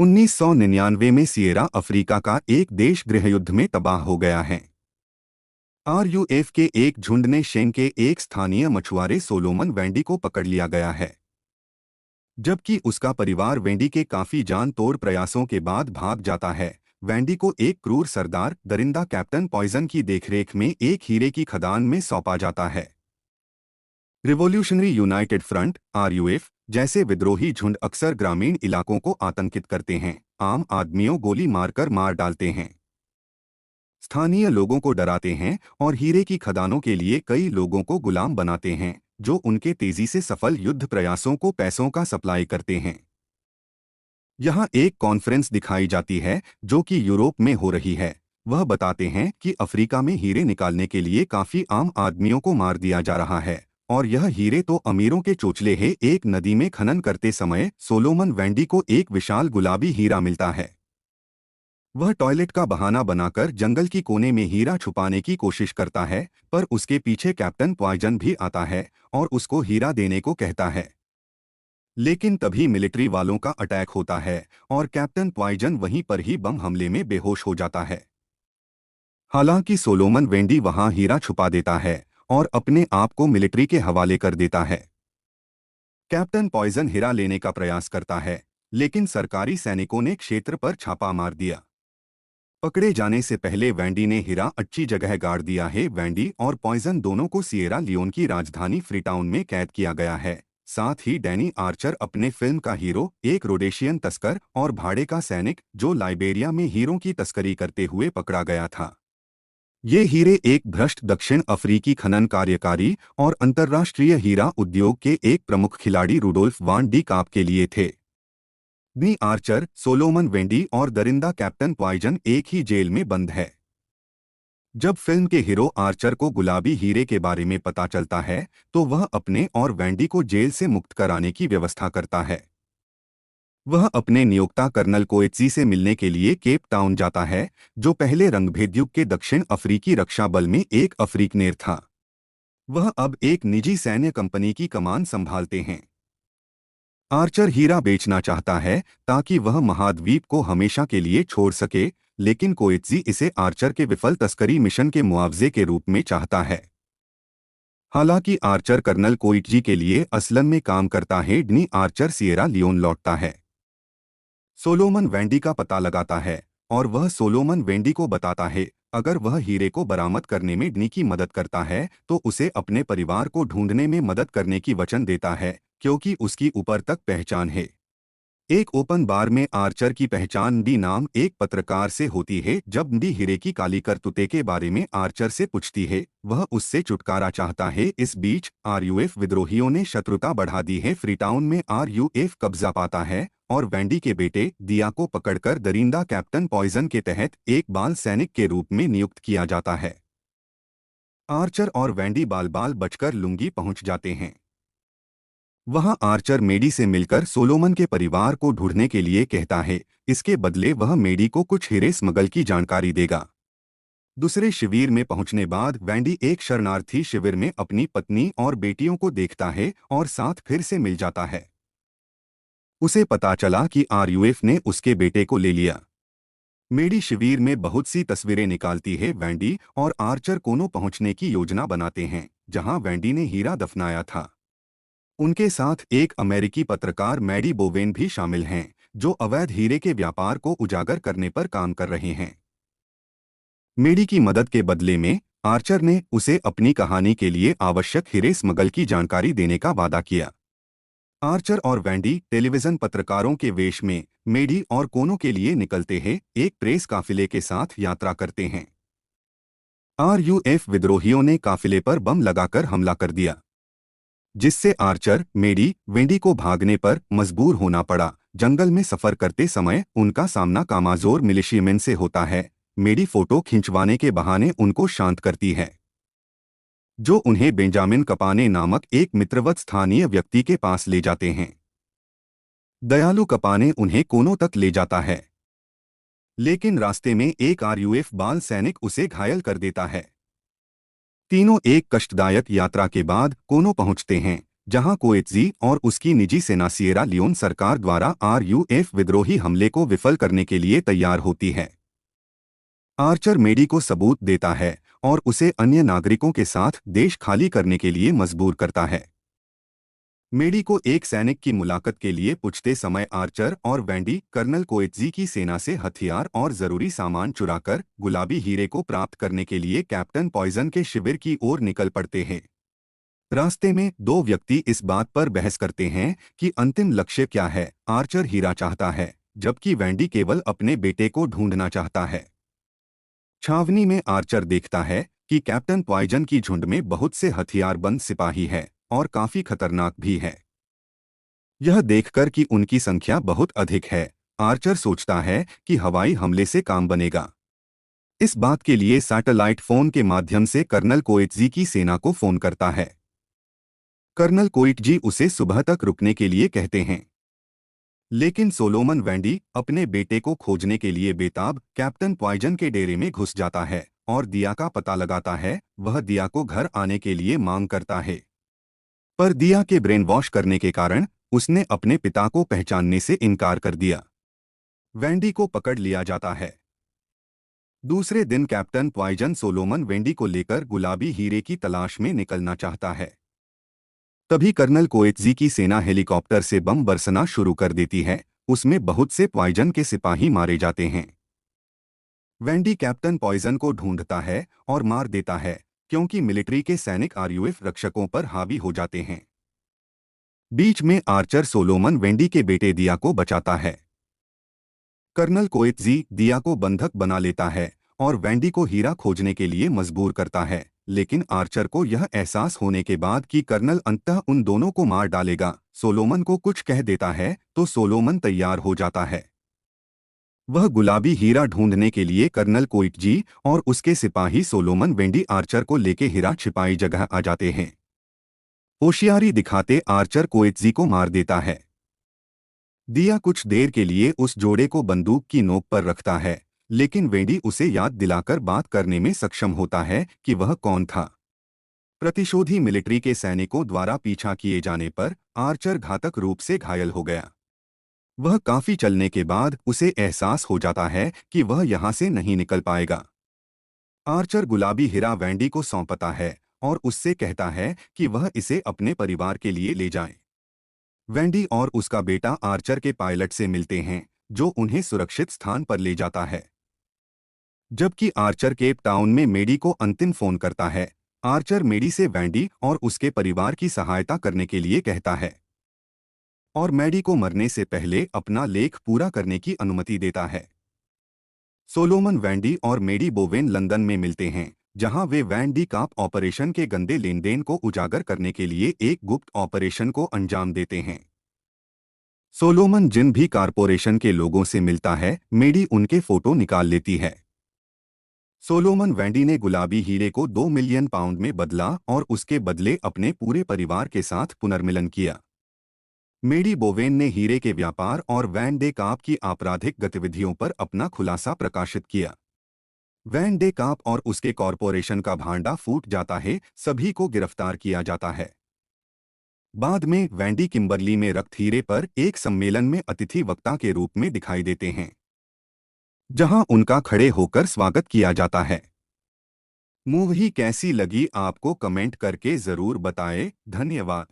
1999 में Sierra Africa का एक देश गृहयुद्ध में तबाह हो गया है। आरयूएफ के एक झुंड ने शेंग के एक स्थानीय मछुआरे सोलोमन वेंडी को पकड़ लिया गया है, जबकि उसका परिवार वेंडी के काफी जान तोड़ प्रयासों के बाद भाग जाता है। वेंडी को एक क्रूर सरदार दरिंदा कैप्टन पॉइजन की देखरेख में एक हीरे की खदान में सौंपा जाता है। रिवॉल्यूशनरी यूनाइटेड फ्रंट आरयूएफ जैसे विद्रोही झुंड अक्सर ग्रामीण इलाकों को आतंकित करते हैं, आम आदमियों गोली मारकर मार डालते हैं, स्थानीय लोगों को डराते हैं और हीरे की खदानों के लिए कई लोगों को गुलाम बनाते हैं, जो उनके तेजी से सफल युद्ध प्रयासों को पैसों का सप्लाई करते हैं। यहाँ एक कॉन्फ्रेंस दिखाई जाती है जो कि यूरोप में हो रही है। वह बताते हैं कि अफ्रीका में हीरे निकालने के लिए काफी आम आदमियों को मार दिया जा रहा है, और यह हीरे तो अमीरों के चोचले हैं। एक नदी में खनन करते समय सोलोमन वेंडी को एक विशाल गुलाबी हीरा मिलता है। वह टॉयलेट का बहाना बनाकर जंगल की कोने में हीरा छुपाने की कोशिश करता है, पर उसके पीछे कैप्टन पॉइजन भी आता है और उसको हीरा देने को कहता है। लेकिन तभी मिलिट्री वालों का अटैक होता है और कैप्टन पॉइजन वहीं पर ही बम हमले में बेहोश हो जाता है। हालांकि सोलोमन वेंडी वहां हीरा छुपा देता है और अपने आप को मिलिट्री के हवाले कर देता है। कैप्टन पॉइजन हीरा लेने का प्रयास करता है, लेकिन सरकारी सैनिकों ने क्षेत्र पर छापा मार दिया। पकड़े जाने से पहले वेंडी ने हीरा अच्छी जगह गाड़ दिया है। वेंडी और पॉइजन दोनों को सिएरा लियोन की राजधानी फ्रीटाउन में कैद किया गया है। साथ ही डैनी आर्चर अपने फिल्म का हीरो, एक रोडेशियन तस्कर और भाड़े का सैनिक जो लाइबेरिया में हीरों की तस्करी करते हुए पकड़ा गया था। ये हीरे एक भ्रष्ट दक्षिण अफ्रीकी खनन कार्यकारी और अंतर्राष्ट्रीय हीरा उद्योग के एक प्रमुख खिलाड़ी रुडोल्फ वान डी काप के लिए थे। नी आर्चर, सोलोमन वेंडी और दरिंदा कैप्टन पॉइजन एक ही जेल में बंद है। जब फिल्म के हीरो आर्चर को गुलाबी हीरे के बारे में पता चलता है, तो वह अपने और वेंडी को जेल से मुक्त कराने की व्यवस्था करता है। वह अपने नियोक्ता कर्नल कोएत्जी से मिलने के लिए केप टाउन जाता है, जो पहले रंगभेद युग के दक्षिण अफ्रीकी रक्षा बल में एक अफ्रीकनेर था। वह अब एक निजी सैन्य कंपनी की कमान संभालते हैं। आर्चर हीरा बेचना चाहता है ताकि वह महाद्वीप को हमेशा के लिए छोड़ सके, लेकिन कोएत्जी इसे आर्चर के विफल तस्करी मिशन के मुआवजे के रूप में चाहता है। हालांकि आर्चर कर्नल कोएत्जी के लिए असलन में काम करता है। डनी आर्चर सिएरा लियोन लौटता है। सोलोमन वेंडी का पता लगाता है और वह सोलोमन वेंडी को बताता है अगर वह हीरे को बरामद करने में डनी की मदद करता है तो उसे अपने परिवार को ढूंढने में मदद करने की वचन देता है, क्योंकि उसकी ऊपर तक पहचान है। एक ओपन बार में आर्चर की पहचान डी नाम एक पत्रकार से होती है। जब डी हीरे की काली करतूते के बारे में आर्चर से पूछती है, वह उससे छुटकारा चाहता है। इस बीच आरयूएफ विद्रोहियों ने शत्रुता बढ़ा दी है। फ्रीटाउन में आरयूएफ कब्जा पाता है और वेंडी के बेटे दिया को पकड़कर दरिंदा कैप्टन पॉइजन के तहत एक बाल सैनिक के रूप में नियुक्त किया जाता है। आर्चर और वेंडी बाल बाल बचकर लुंगी पहुंच जाते हैं। वहां आर्चर मेडी से मिलकर सोलोमन के परिवार को ढूंढने के लिए कहता है। इसके बदले वह मेडी को कुछ हीरे स्मगल की जानकारी देगा। दूसरे शिविर में पहुंचने बाद वेंडी एक शरणार्थी शिविर में अपनी पत्नी और बेटियों को देखता है और साथ फिर से मिल जाता है। उसे पता चला कि आरयूएफ ने उसके बेटे को ले लिया। मेडी शिविर में बहुत सी तस्वीरें निकालती है। वेंडी और आर्चर कोनों पहुंचने की योजना बनाते हैं, जहां वेंडी ने हीरा दफनाया था। उनके साथ एक अमेरिकी पत्रकार मैडी बोवेन भी शामिल हैं, जो अवैध हीरे के व्यापार को उजागर करने पर काम कर रहे हैं। मेडी की मदद के बदले में आर्चर ने उसे अपनी कहानी के लिए आवश्यक हीरे स्मगल की जानकारी देने का वादा किया। आर्चर और वेंडी टेलीविजन पत्रकारों के वेश में मेडी और कोनों के लिए निकलते हैं, एक प्रेस काफिले के साथ यात्रा करते हैं। आरयूएफ विद्रोहियों ने काफिले पर बम लगाकर हमला कर दिया, जिससे आर्चर, मेडी, वेंडी को भागने पर मजबूर होना पड़ा। जंगल में सफर करते समय उनका सामना कामाजोर मिलिशियमेन से होता है। मेडी फोटो खिंचवाने के बहाने उनको शांत करती है, जो उन्हें बेंजामिन कपाने नामक एक मित्रवत स्थानीय व्यक्ति के पास ले जाते हैं। दयालु कपाने उन्हें कोनों तक ले जाता है, लेकिन रास्ते में एक आरयूएफ बाल सैनिक उसे घायल कर देता है। तीनों एक कष्टदायक यात्रा के बाद कोनों पहुंचते हैं, जहां कोएत्जी और उसकी निजी सेना सिएरा लियोन सरकार द्वारा आरयूएफ विद्रोही हमले को विफल करने के लिए तैयार होती है। आर्चर मेडी को सबूत देता है और उसे अन्य नागरिकों के साथ देश खाली करने के लिए मजबूर करता है। मेडी को एक सैनिक की मुलाकात के लिए पूछते समय आर्चर और वैंडी कर्नल कोएत्जी की सेना से हथियार और जरूरी सामान चुराकर गुलाबी हीरे को प्राप्त करने के लिए कैप्टन पॉइजन के शिविर की ओर निकल पड़ते हैं। रास्ते में दो व्यक्ति इस बात पर बहस करते हैं कि अंतिम लक्ष्य क्या है। आर्चर हीरा चाहता है, जबकि वैंडी केवल अपने बेटे को ढूंढना चाहता है। छावनी में आर्चर देखता है कि कैप्टन पॉइजन की झुंड में बहुत से हथियारबंद सिपाही हैं और काफी खतरनाक भी है। यह देखकर कि उनकी संख्या बहुत अधिक है, आर्चर सोचता है कि हवाई हमले से काम बनेगा। इस बात के लिए सैटेलाइट फोन के माध्यम से कर्नल कोएत्जी की सेना को फोन करता है। कर्नल कोएत्जी उसे सुबह तक रुकने के लिए कहते हैं, लेकिन सोलोमन वैंडी अपने बेटे को खोजने के लिए बेताब कैप्टन पॉइजन के डेरे में घुस जाता है और दिया का पता लगाता है। वह दिया को घर आने के लिए मांग करता है, पर दिया के ब्रेन वॉश करने के कारण उसने अपने पिता को पहचानने से इनकार कर दिया। वैंडी को पकड़ लिया जाता है। दूसरे दिन कैप्टन पॉइजन सोलोमन वैंडी को लेकर गुलाबी हीरे की तलाश में निकलना चाहता है। तभी कर्नल कोएत्जी की सेना हेलीकॉप्टर से बम बरसना शुरू कर देती है। उसमें बहुत से पॉइजन के सिपाही मारे जाते हैं। वैंडी कैप्टन पॉइजन को ढूंढता है और मार देता है, क्योंकि मिलिट्री के सैनिक आरयूएफ रक्षकों पर हावी हो जाते हैं। बीच में आर्चर सोलोमन वैंडी के बेटे दिया को बचाता है। कर्नल कोएत्जी दिया को बंधक बना लेता है और वैंडी को हीरा खोजने के लिए मजबूर करता है, लेकिन आर्चर को यह एहसास होने के बाद कि कर्नल अंततः उन दोनों को मार डालेगा, सोलोमन को कुछ कह देता है तो सोलोमन तैयार हो जाता है। वह गुलाबी हीरा ढूंढने के लिए कर्नल कोएत्जी और उसके सिपाही सोलोमन वैंडी आर्चर को लेके हीरा छिपाई जगह आ जाते हैं। होशियारी दिखाते आर्चर कोएत्जी को मार देता है। दिया कुछ देर के लिए उस जोड़े को बंदूक की नोक पर रखता है, लेकिन वैंडी उसे याद दिलाकर बात करने में सक्षम होता है कि वह कौन था। प्रतिशोधी मिलिट्री के सैनिकों द्वारा पीछा किए जाने पर आर्चर घातक रूप से घायल हो गया। वह काफी चलने के बाद उसे एहसास हो जाता है कि वह यहां से नहीं निकल पाएगा। आर्चर गुलाबी हीरा वैंडी को सौंपता है और उससे कहता है कि वह इसे अपने परिवार के लिए ले जाए। वैंडी और उसका बेटा आर्चर के पायलट से मिलते हैं, जो उन्हें सुरक्षित स्थान पर ले जाता है। जबकि आर्चर केप टाउन में मेडी को अंतिम फोन करता है, आर्चर मेडी से वैंडी और उसके परिवार की सहायता करने के लिए कहता है और मेडी को मरने से पहले अपना लेख पूरा करने की अनुमति देता है। सोलोमन वैंडी और मेडी बोवेन लंदन में मिलते हैं, जहां वे वैंडी काप ऑपरेशन के गंदे लेनदेन को उजागर करने के लिए एक गुप्त ऑपरेशन को अंजाम देते हैं। सोलोमन जिन भी कारपोरेशन के लोगों से मिलता है, मेडी उनके फोटो निकाल लेती है। सोलोमन वैंडी ने गुलाबी हीरे को 2 मिलियन पाउंड में बदला और उसके बदले अपने पूरे परिवार के साथ पुनर्मिलन किया। मेडी बोवेन ने हीरे के व्यापार और वैन डे काप की आपराधिक गतिविधियों पर अपना खुलासा प्रकाशित किया। वैन डे काप और उसके कॉरपोरेशन का भांडा फूट जाता है, सभी को गिरफ्तार किया जाता है। बाद में वैंडी किम्बरली में रक्त हीरे पर एक सम्मेलन में अतिथि वक्ता के रूप में दिखाई देते हैं, जहां उनका खड़े होकर स्वागत किया जाता है। मूवी कैसी लगी आपको कमेंट करके जरूर बताएं। धन्यवाद।